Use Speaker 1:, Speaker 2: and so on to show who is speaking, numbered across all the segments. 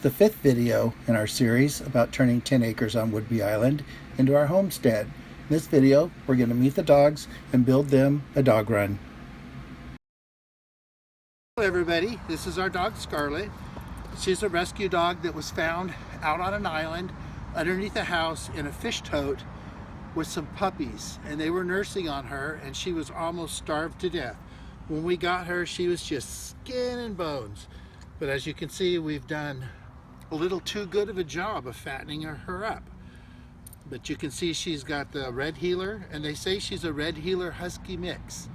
Speaker 1: the 5th video in our series about turning 10 acres on Whidbey Island into our homestead. In this video, we're going to meet the dogs and build them a dog run. Hello everybody, this is our dog Scarlet. She's a rescue dog that was found out on an island underneath a house in a fish tote with some puppies, and they were nursing on her and she was almost starved to death. When we got her, she was just skin and bones. But as you can see, we've done a little too good of a job of fattening her up. But you can see she's got the red heeler, and they say she's a red heeler husky mix.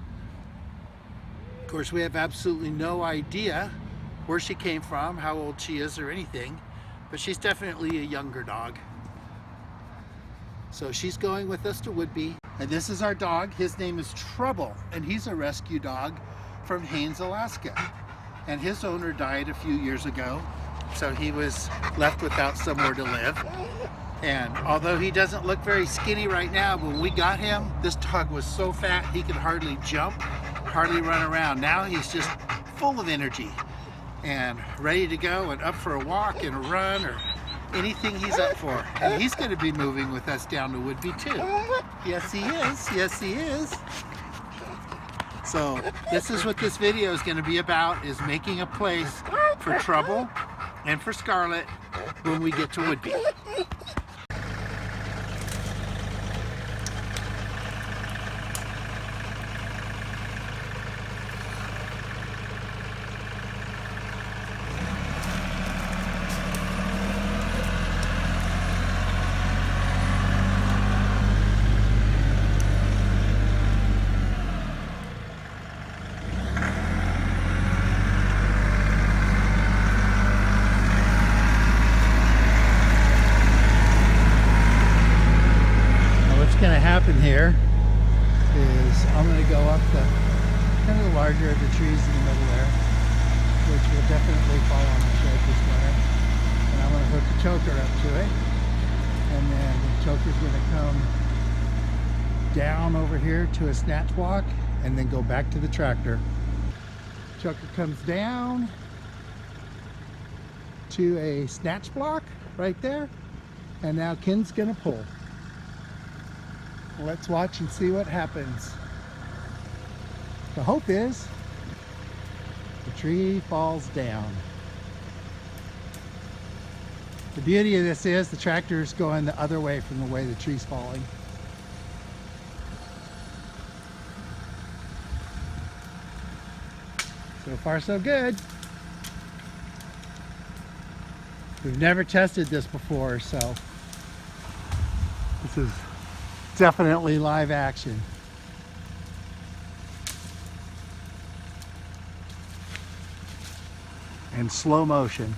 Speaker 1: Of course, we have absolutely no idea where she came from, how old she is, or anything, but she's definitely a younger dog. So she's going with us to Whidbey. And this is our dog. His name is Trouble, and he's a rescue dog from Haines, Alaska. And his owner died a few years ago, so he was left without somewhere to live. And although he doesn't look very skinny right now, when we got him, this dog was so fat he could hardly jump, hardly run around. Now he's just full of energy and ready to go and up for a walk and a run or anything he's up for. And he's going to be moving with us down to Whidbey too. Yes he is, yes he is. So this is what this video is going to be about, is making a place for Trouble and for Scarlet when we get to Whidbey. Going to happen here is I'm going to go up the kind of the larger of the trees in the middle there, which will definitely fall on the shed this winter, and I'm going to hook the choker up to it, and then the choker is going to come down over here to a snatch block and then go back to the tractor. Choker comes down to a snatch block right there, and now Ken's going to pull. Let's watch and see what happens. The hope is the tree falls down. The beauty of this is the tractor is going the other way from the way the tree's falling. So far so good. We've never tested this before, so this is definitely live action. And slow motion.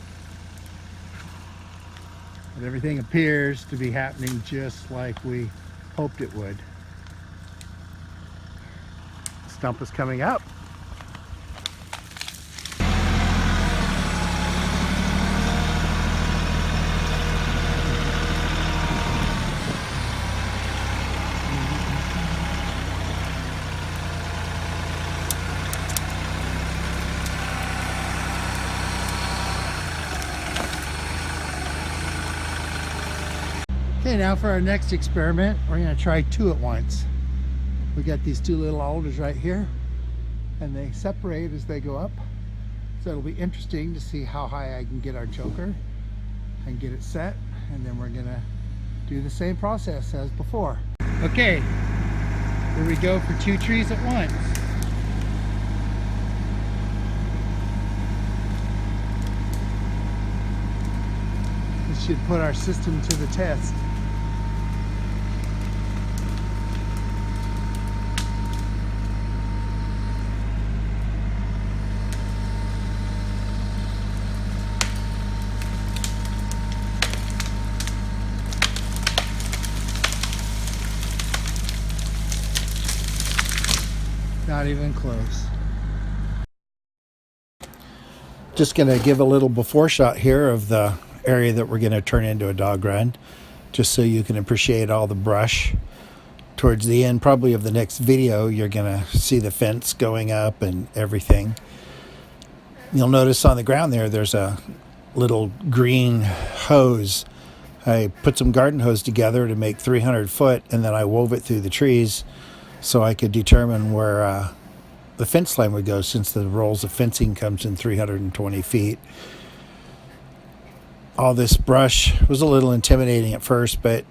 Speaker 1: And everything appears to be happening just like we hoped it would. The stump is coming up. Okay, now for our next experiment, we're going to try two at once. We got these two little alders right here, and they separate as they go up. So it'll be interesting to see how high I can get our choker and get it set, and then we're going to do the same process as before. Okay, here we go for two trees at once. This should put our system to the test. Not even close. Just going to give a little before shot here of the area that we're going to turn into a dog run, just so you can appreciate all the brush. Towards the end probably of the next video, you're going to see the fence going up and everything. You'll notice on the ground there's a
Speaker 2: little green hose. I put some garden hose together to make 300 foot, and then I wove it through the trees so I could determine where the fence line would go, since the rolls of fencing comes in 320 feet. All this brush was a little intimidating at first, but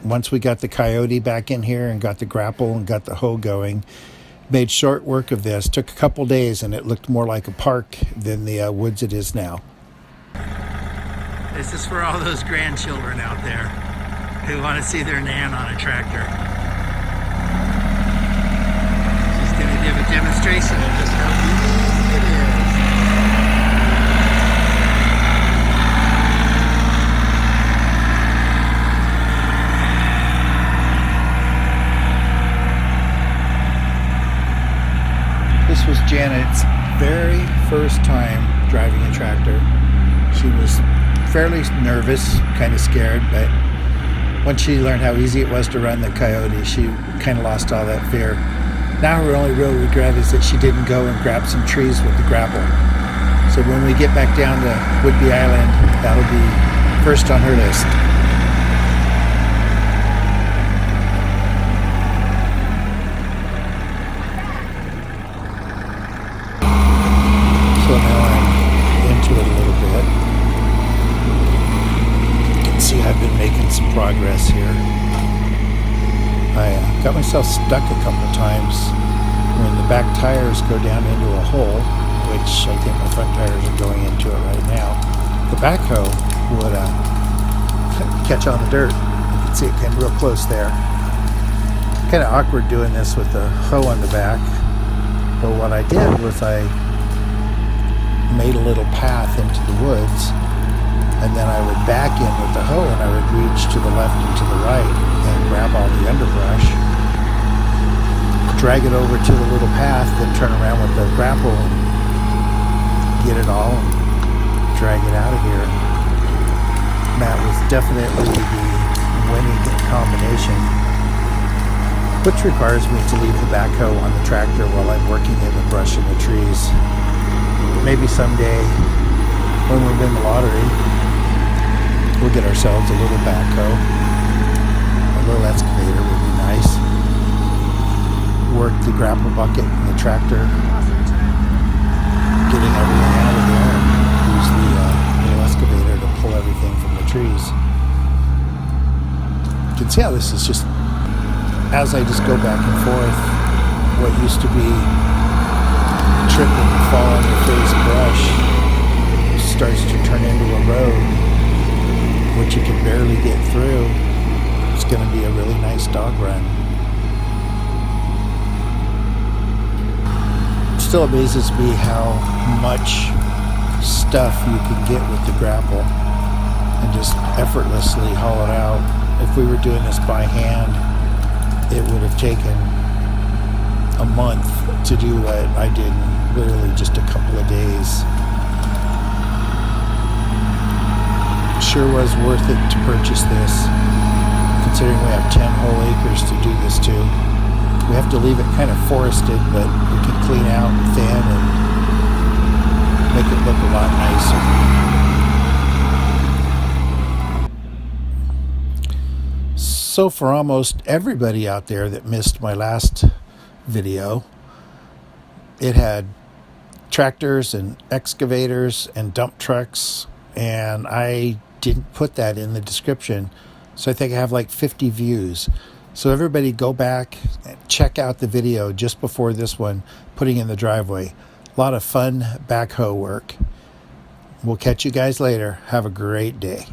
Speaker 2: once we got the Kioti back in here and got the grapple and got the hoe going, made short work of this. Took a couple days, and it looked more like a park than the woods it is now.
Speaker 1: This is for all those grandchildren out there who want to see their nan on a tractor. She's going to give a demonstration of just how easy it is. This was Janet's very first time driving a tractor. She was fairly nervous, kind of scared, but once she learned how easy it was to run the Kioti, she kind of lost all that fear. Now her only real regret is that she didn't go and grab some trees with the grapple. So when we get back down to Whidbey Island, that'll be first on her list. So now I'm into it a little bit. I've been making some progress here. I got myself stuck a couple times when the back tires go down into a hole, which I think my front tires are going into it right now. The backhoe would catch on the dirt. You can see it came real close there. Kind of awkward doing this with the hoe on the back. But what I did was I made a little path into the woods, and then I would back in with the hoe, and I would reach to the left and to the right and grab all the underbrush, drag it over to the little path, then turn around with the grapple and get it all and drag it out of here. That was definitely the winning combination, which requires me to leave the backhoe on the tractor while I'm working in the brush and the trees. Maybe someday when we win the lottery, we'll get ourselves a little backhoe. A little excavator would be nice. Work the grapple bucket and the tractor, getting everything out of there, and use the little excavator to pull everything from the trees. You can see how this is just, as I just go back and forth, what used to be trip and fall on your face brush starts to turn into a road, which you can barely get through. It's going to be a really nice dog run. It still amazes me how much stuff you can get with the grapple and just effortlessly haul it out. If we were doing this by hand, it would have taken a month to do what I did in literally just a couple of days. Sure was worth it to purchase this, considering we have 10 whole acres to do this to. We have to leave it kind of forested, but we can clean out and thin and make it look a lot nicer. So for almost everybody out there that missed my last video, it had tractors and excavators and dump trucks, and I didn't put that in the description, so I think I have like 50 views. So everybody go back and check out the video just before this one, putting in the driveway. A lot of fun backhoe work. We'll catch you guys later. Have a great day.